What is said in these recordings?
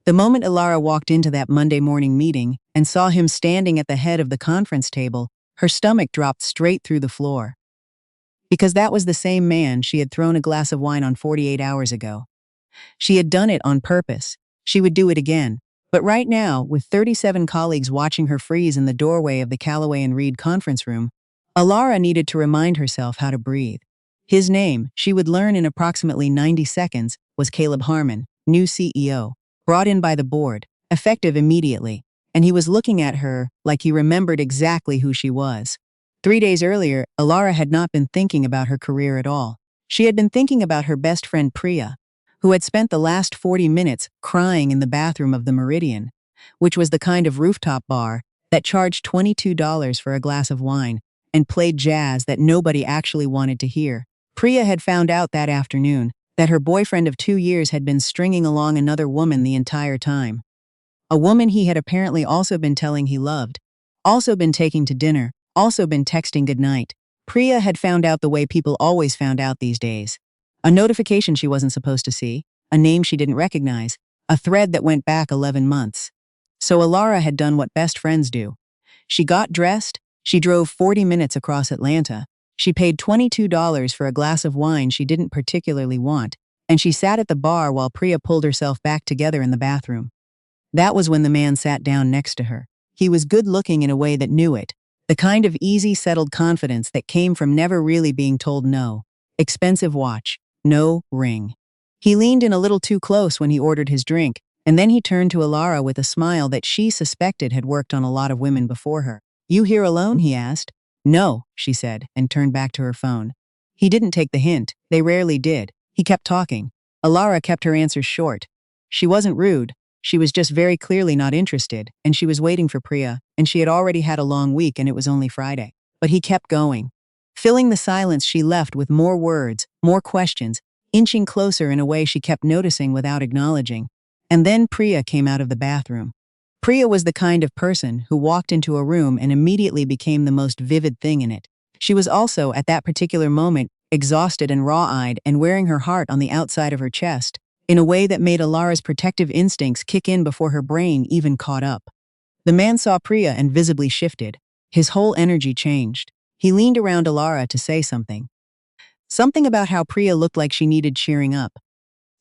The moment Elara walked into that Monday morning meeting and saw him standing at the head of the conference table, her stomach dropped straight through the floor. Because that was the same man she had thrown a glass of wine on 48 hours ago. She had done it on purpose. She would do it again. But right now, with 37 colleagues watching her freeze in the doorway of the Callaway and Reed conference room, Elara needed to remind herself how to breathe. His name, she would learn in approximately 90 seconds, was Caleb Harmon, new CEO, brought in by the board, effective immediately, and he was looking at her like he remembered exactly who she was. 3 days earlier, Elara had not been thinking about her career at all. She had been thinking about her best friend Priya, who had spent the last 40 minutes crying in the bathroom of the Meridian, which was the kind of rooftop bar that charged $22 for a glass of wine and played jazz that nobody actually wanted to hear. Priya had found out that afternoon that her boyfriend of 2 years had been stringing along another woman the entire time. A woman he had apparently also been telling he loved, also been taking to dinner, also been texting goodnight. Priya had found out the way people always found out these days. A notification she wasn't supposed to see, a name she didn't recognize, a thread that went back 11 months. So Elara had done what best friends do. She got dressed, she drove 40 minutes across Atlanta, she paid $22 for a glass of wine she didn't particularly want, and she sat at the bar while Priya pulled herself back together in the bathroom. That was when the man sat down next to her. He was good-looking in a way that knew it, the kind of easy, settled confidence that came from never really being told no. Expensive watch. No ring. He leaned in a little too close when he ordered his drink, and then he turned to Elara with a smile that she suspected had worked on a lot of women before her. "You here alone?" he asked. "No," she said, and turned back to her phone. He didn't take the hint. They rarely did. He kept talking. Elara kept her answers short. She wasn't rude. She was just very clearly not interested, and she was waiting for Priya, and she had already had a long week and it was only Friday. But he kept going. Filling the silence she left with more words, more questions, inching closer in a way she kept noticing without acknowledging. And then Priya came out of the bathroom. Priya was the kind of person who walked into a room and immediately became the most vivid thing in it. She was also, at that particular moment, exhausted and raw-eyed and wearing her heart on the outside of her chest, in a way that made Elara's protective instincts kick in before her brain even caught up. The man saw Priya and visibly shifted. His whole energy changed. He leaned around Elara to say something. Something about how Priya looked like she needed cheering up.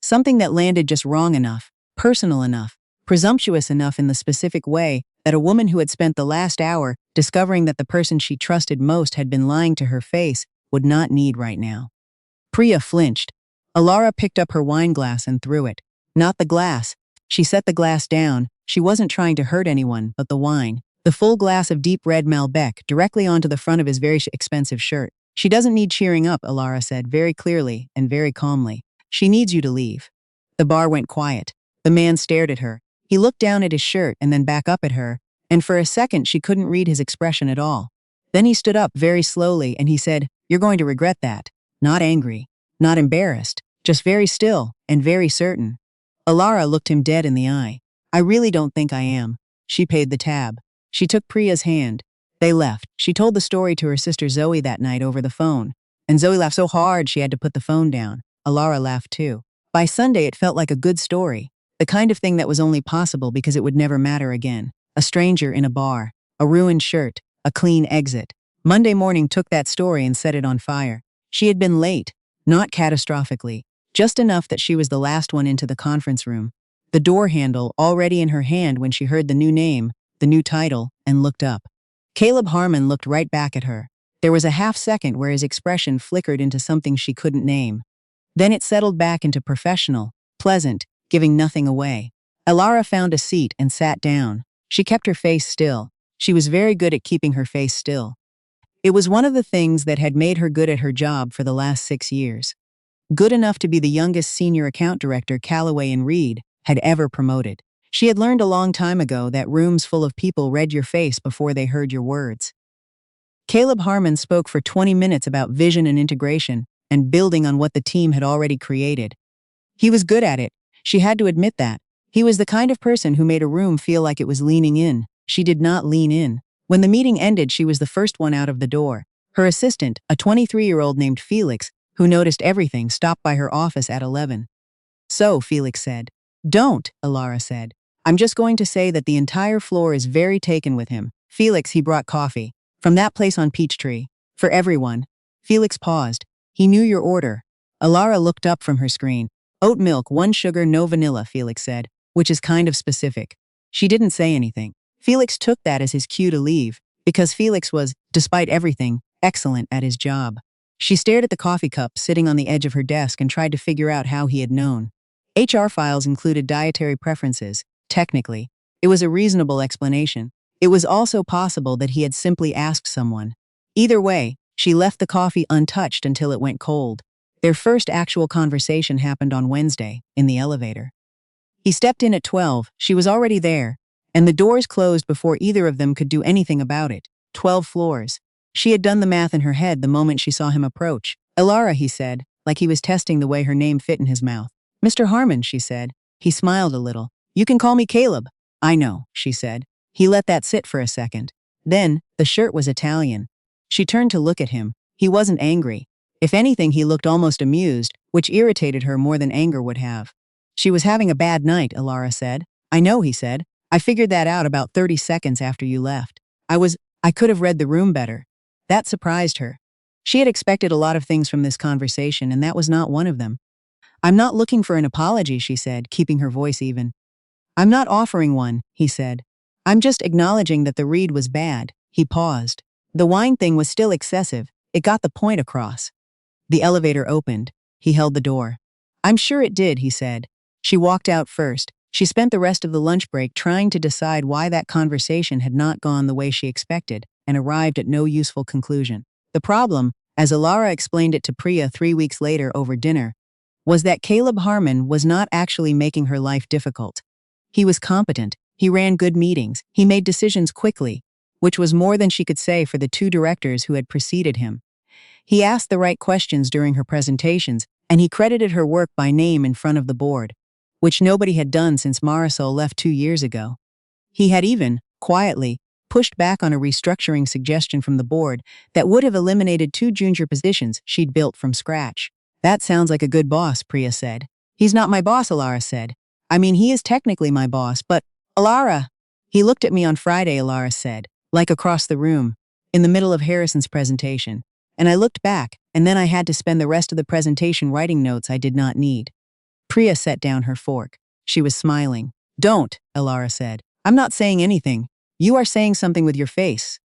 Something that landed just wrong enough, personal enough, presumptuous enough in the specific way that a woman who had spent the last hour discovering that the person she trusted most had been lying to her face would not need right now. Priya flinched. Elara picked up her wine glass and threw it. Not the glass. She set the glass down. She wasn't trying to hurt anyone, but the wine. The full glass of deep red Malbec directly onto the front of his very expensive shirt. "She doesn't need cheering up," Elara said very clearly and very calmly. "She needs you to leave." The bar went quiet. The man stared at her. He looked down at his shirt and then back up at her, and for a second she couldn't read his expression at all. Then he stood up very slowly and he said, "You're going to regret that." Not angry, not embarrassed, just very still and very certain. Elara looked him dead in the eye. "I really don't think I am." She paid the tab. She took Priya's hand. They left. She told the story to her sister Zoe that night over the phone, and Zoe laughed so hard she had to put the phone down. Elara laughed too. By Sunday it felt like a good story, the kind of thing that was only possible because it would never matter again. A stranger in a bar, a ruined shirt, a clean exit. Monday morning took that story and set it on fire. She had been late, not catastrophically, just enough that she was the last one into the conference room. The door handle already in her hand when she heard the new name, the new title, and looked up. Caleb Harmon looked right back at her. There was a half-second where his expression flickered into something she couldn't name. Then it settled back into professional, pleasant, giving nothing away. Elara found a seat and sat down. She kept her face still. She was very good at keeping her face still. It was one of the things that had made her good at her job for the last 6 years. Good enough to be the youngest senior account director Callaway and Reed had ever promoted. She had learned a long time ago that rooms full of people read your face before they heard your words. Caleb Harmon spoke for 20 minutes about vision and integration and building on what the team had already created. He was good at it. She had to admit that. He was the kind of person who made a room feel like it was leaning in. She did not lean in. When the meeting ended, she was the first one out of the door. Her assistant, a 23-year-old named Felix, who noticed everything, stopped by her office at 11. "So," Felix said, Don't, Elara said. I'm just going to say that the entire floor is very taken with him. Felix, he brought coffee. From that place on Peachtree. For everyone. Felix paused. He knew your order. Elara looked up from her screen. Oat milk, 1 sugar, no vanilla, Felix said, which is kind of specific. She didn't say anything. Felix took that as his cue to leave, because Felix was, despite everything, excellent at his job. She stared at the coffee cup sitting on the edge of her desk and tried to figure out how he had known. HR files included dietary preferences. Technically, it was a reasonable explanation. It was also possible that he had simply asked someone. Either way, she left the coffee untouched until it went cold. Their first actual conversation happened on Wednesday, in the elevator. He stepped in at 12, she was already there, and the doors closed before either of them could do anything about it. 12 floors. She had done the math in her head the moment she saw him approach. Elara, he said, like he was testing the way her name fit in his mouth. Mr. Harmon, she said. He smiled a little. You can call me Caleb. I know, she said. He let that sit for a second. Then, the shirt was Italian. She turned to look at him. He wasn't angry. If anything, he looked almost amused, which irritated her more than anger would have. She was having a bad night, Elara said. I know, he said. I figured that out about 30 seconds after you left. I could have read the room better. That surprised her. She had expected a lot of things from this conversation, and that was not one of them. I'm not looking for an apology, she said, keeping her voice even. I'm not offering one, he said. I'm just acknowledging that the read was bad. He paused. The wine thing was still excessive. It got the point across. The elevator opened. He held the door. I'm sure it did, he said. She walked out first. She spent the rest of the lunch break trying to decide why that conversation had not gone the way she expected, and arrived at no useful conclusion. The problem, as Elara explained it to Priya 3 weeks later over dinner, was that Caleb Harmon was not actually making her life difficult. He was competent, he ran good meetings, he made decisions quickly, which was more than she could say for the 2 directors who had preceded him. He asked the right questions during her presentations, and he credited her work by name in front of the board, which nobody had done since Marisol left 2 years ago. He had even, quietly, pushed back on a restructuring suggestion from the board that would have eliminated 2 junior positions she'd built from scratch. That sounds like a good boss, Priya said. He's not my boss, Elara said. I mean, he is technically my boss, but, Elara. He looked at me on Friday, Elara said, like across the room, in the middle of Harrison's presentation. And I looked back, and then I had to spend the rest of the presentation writing notes I did not need. Priya set down her fork. She was smiling. Don't, Elara said. I'm not saying anything. You are saying something with your face.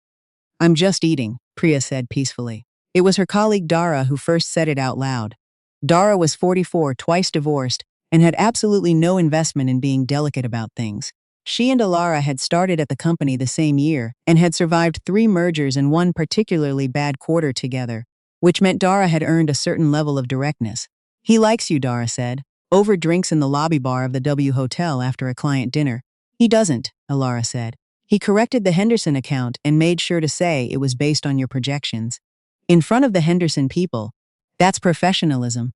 I'm just eating, Priya said peacefully. It was her colleague Dara who first said it out loud. Dara was 44, twice divorced, and had absolutely no investment in being delicate about things. She and Elara had started at the company the same year and had survived 3 mergers and 1 particularly bad quarter together, which meant Dara had earned a certain level of directness. He likes you, Dara said, over drinks in the lobby bar of the W Hotel after a client dinner. He doesn't, Elara said. He corrected the Henderson account and made sure to say it was based on your projections. In front of the Henderson people. That's professionalism.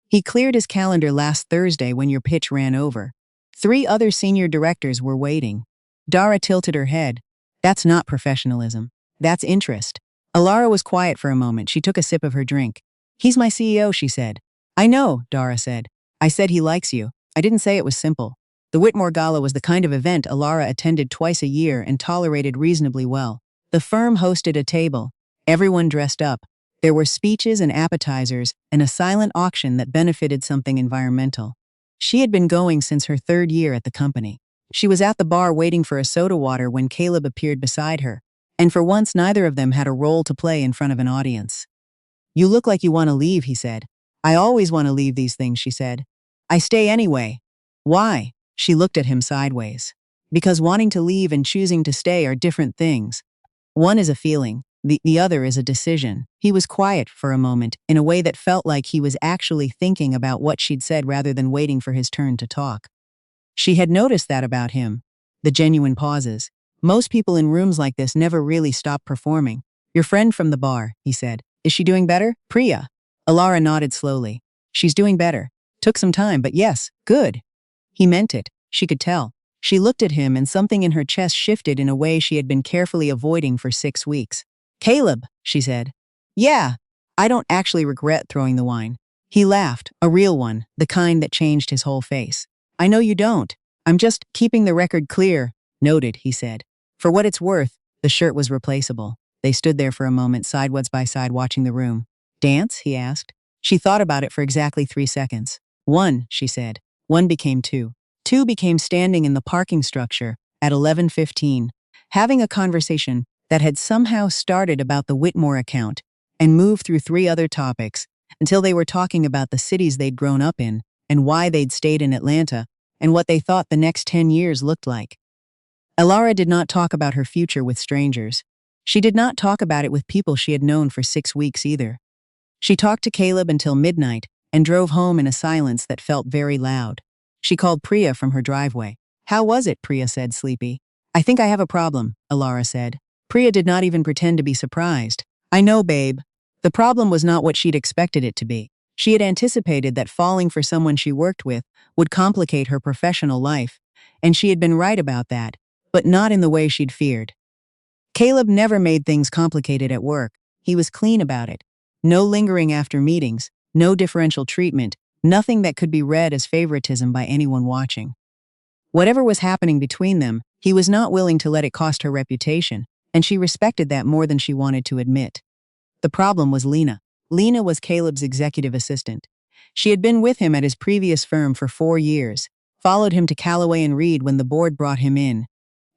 He cleared his calendar last Thursday when your pitch ran over. 3 other senior directors were waiting. Dara tilted her head. That's not professionalism. That's interest. Elara was quiet for a moment. She took a sip of her drink. He's my CEO, she said. I know, Dara said. I said he likes you. I didn't say it was simple. The Whitmore Gala was the kind of event Elara attended twice a year and tolerated reasonably well. The firm hosted a table. Everyone dressed up. There were speeches and appetizers and a silent auction that benefited something environmental. She had been going since her 3rd year at the company. She was at the bar waiting for a soda water when Caleb appeared beside her, and for once neither of them had a role to play in front of an audience. You look like you want to leave, he said. I always want to leave these things, she said. I stay anyway. Why? She looked at him sideways. Because wanting to leave and choosing to stay are different things. One is a feeling. The other is a decision. He was quiet for a moment, in a way that felt like he was actually thinking about what she'd said rather than waiting for his turn to talk. She had noticed that about him. The genuine pauses. Most people in rooms like this never really stop performing. Your friend from the bar, he said. Is she doing better? Priya. Elara nodded slowly. She's doing better. Took some time, but yes, good. He meant it. She could tell. She looked at him and something in her chest shifted in a way she had been carefully avoiding for 6 weeks. Caleb, she said. Yeah, I don't actually regret throwing the wine. He laughed, a real one, the kind that changed his whole face. I know you don't. I'm just keeping the record clear. Noted, he said. For what it's worth, the shirt was replaceable. They stood there for a moment, sideways by side, watching the room. Dance? He asked. She thought about it for exactly 3 seconds. 1, she said. 1 became 2. 2 became standing in the parking structure at 11:15, having a conversation that had somehow started about the Whitmore account and moved through 3 other topics until they were talking about the cities they'd grown up in and why they'd stayed in Atlanta and what they thought the next 10 years looked like. Elara did not talk about her future with strangers. She did not talk about it with people she had known for 6 weeks either. She talked to Caleb until midnight and drove home in a silence that felt very loud. She called Priya from her driveway. How was it? Priya said, sleepy. I think I have a problem, Elara said. Priya did not even pretend to be surprised. I know, babe. The problem was not what she'd expected it to be. She had anticipated that falling for someone she worked with would complicate her professional life, and she had been right about that, but not in the way she'd feared. Caleb never made things complicated at work. He was clean about it. No lingering after meetings, no differential treatment, nothing that could be read as favoritism by anyone watching. Whatever was happening between them, he was not willing to let it cost her reputation, and she respected that more than she wanted to admit. The problem was Lena. Lena was Caleb's executive assistant. She had been with him at his previous firm for 4 years, followed him to Callaway and Reed when the board brought him in,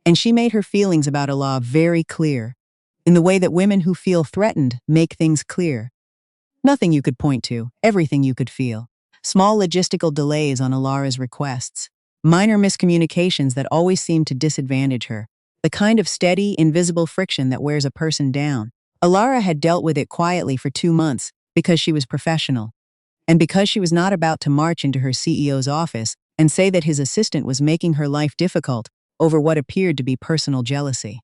and she made her feelings about Elara very clear, in the way that women who feel threatened make things clear. Nothing you could point to, everything you could feel. Small logistical delays on Elara's requests. Minor miscommunications that always seemed to disadvantage her. The kind of steady, invisible friction that wears a person down. Elara had dealt with it quietly for 2 months because she was professional. And because she was not about to march into her CEO's office and say that his assistant was making her life difficult over what appeared to be personal jealousy.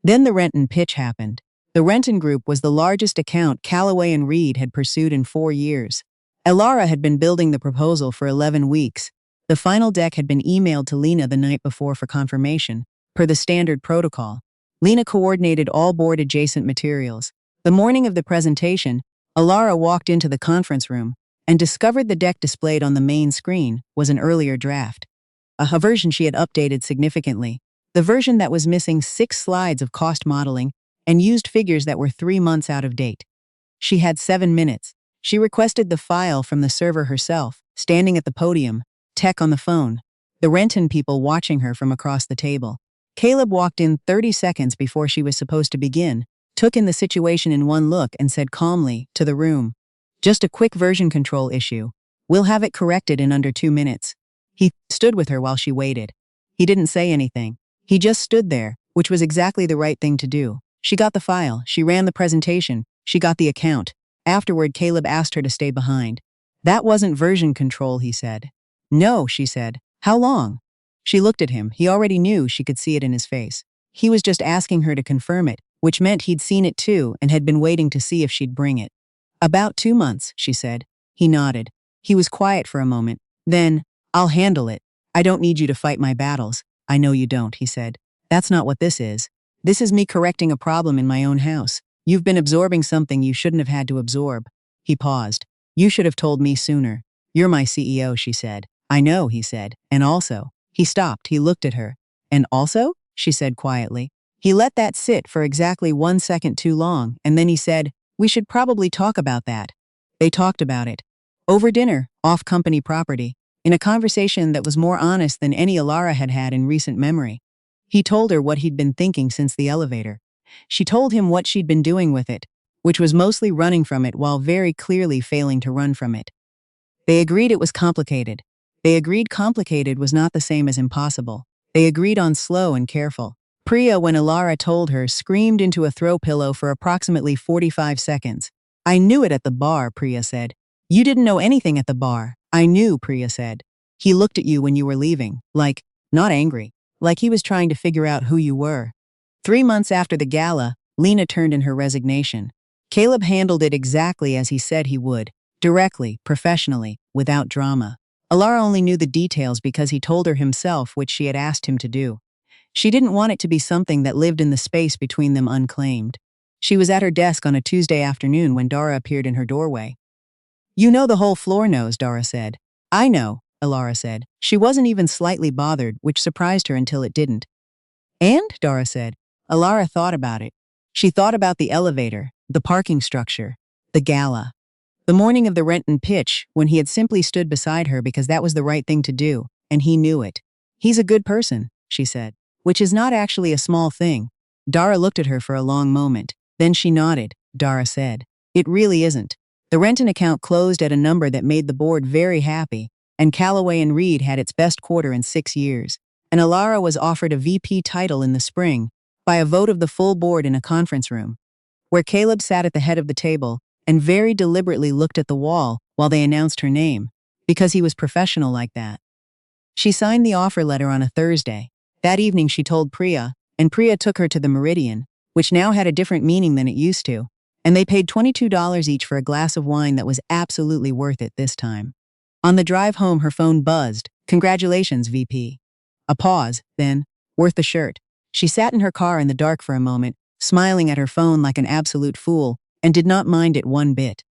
Then the Renton pitch happened. The Renton Group was the largest account Callaway and Reed had pursued in 4 years. Elara had been building the proposal for 11 weeks. The final deck had been emailed to Lena the night before for confirmation, per the standard protocol. Lena coordinated all board-adjacent materials. The morning of the presentation, Elara walked into the conference room and discovered the deck displayed on the main screen was an earlier draft. A version she had updated significantly. The version that was missing 6 slides of cost modeling and used figures that were 3 months out of date. She had 7 minutes. She requested the file from the server herself, standing at the podium, tech on the phone, the Renton people watching her from across the table. Caleb walked in 30 seconds before she was supposed to begin, took in the situation in one look and said calmly to the room, "Just a quick version control issue. We'll have it corrected in under 2 minutes." He stood with her while she waited. He didn't say anything. He just stood there, which was exactly the right thing to do. She got the file, she ran the presentation, she got the account. Afterward, Caleb asked her to stay behind. "That wasn't version control," he said. "No," she said. "How long?" She looked at him. He already knew she could see it in his face. He was just asking her to confirm it, which meant he'd seen it too and had been waiting to see if she'd bring it. "About 2 months," she said. He nodded. He was quiet for a moment. Then, "I'll handle it. I don't need you to fight my battles." "I know you don't," he said. "That's not what this is. This is me correcting a problem in my own house. You've been absorbing something you shouldn't have had to absorb." He paused. "You should have told me sooner. You're my CEO," she said. "I know," he said. "And also." He stopped. He looked at her. "And also?" she said quietly. He let that sit for exactly 1 second too long, and then he said, "We should probably talk about that." They talked about it. Over dinner, off company property, in a conversation that was more honest than any Elara had had in recent memory. He told her what he'd been thinking since the elevator. She told him what she'd been doing with it, which was mostly running from it while very clearly failing to run from it. They agreed it was complicated. They agreed complicated was not the same as impossible. They agreed on slow and careful. Priya, when Elara told her, screamed into a throw pillow for approximately 45 seconds. "I knew it at the bar," Priya said. "You didn't know anything at the bar." "I knew," Priya said. "He looked at you when you were leaving, like, not angry, like he was trying to figure out who you were." 3 months after the gala, Lena turned in her resignation. Caleb handled it exactly as he said he would, directly, professionally, without drama. Elara only knew the details because he told her himself, which she had asked him to do. She didn't want it to be something that lived in the space between them unclaimed. She was at her desk on a Tuesday afternoon when Dara appeared in her doorway. "You know the whole floor knows," Dara said. "I know. Elara said. She wasn't even slightly bothered, which surprised her until it didn't. And, Dara said. Elara thought about it. She thought about the elevator, the parking structure, the gala. The morning of the rent and pitch, when he had simply stood beside her because that was the right thing to do, and he knew it. He's a good person, she said. Which is not actually a small thing. Dara looked at her for a long moment. Then she nodded. Dara said. It really isn't. The Renton account closed at a number that made the board very happy, and Callaway and Reed had its best quarter in 6 years. And Elara was offered a VP title in the spring, by a vote of the full board in a conference room, where Caleb sat at the head of the table and very deliberately looked at the wall while they announced her name, because he was professional like that. She signed the offer letter on a Thursday. That evening she told Priya, and Priya took her to the Meridian, which now had a different meaning than it used to, and they paid $22 each for a glass of wine that was absolutely worth it this time. On the drive home her phone buzzed. Congratulations, VP. A pause, then, worth the shirt. She sat in her car in the dark for a moment, smiling at her phone like an absolute fool, and did not mind it one bit.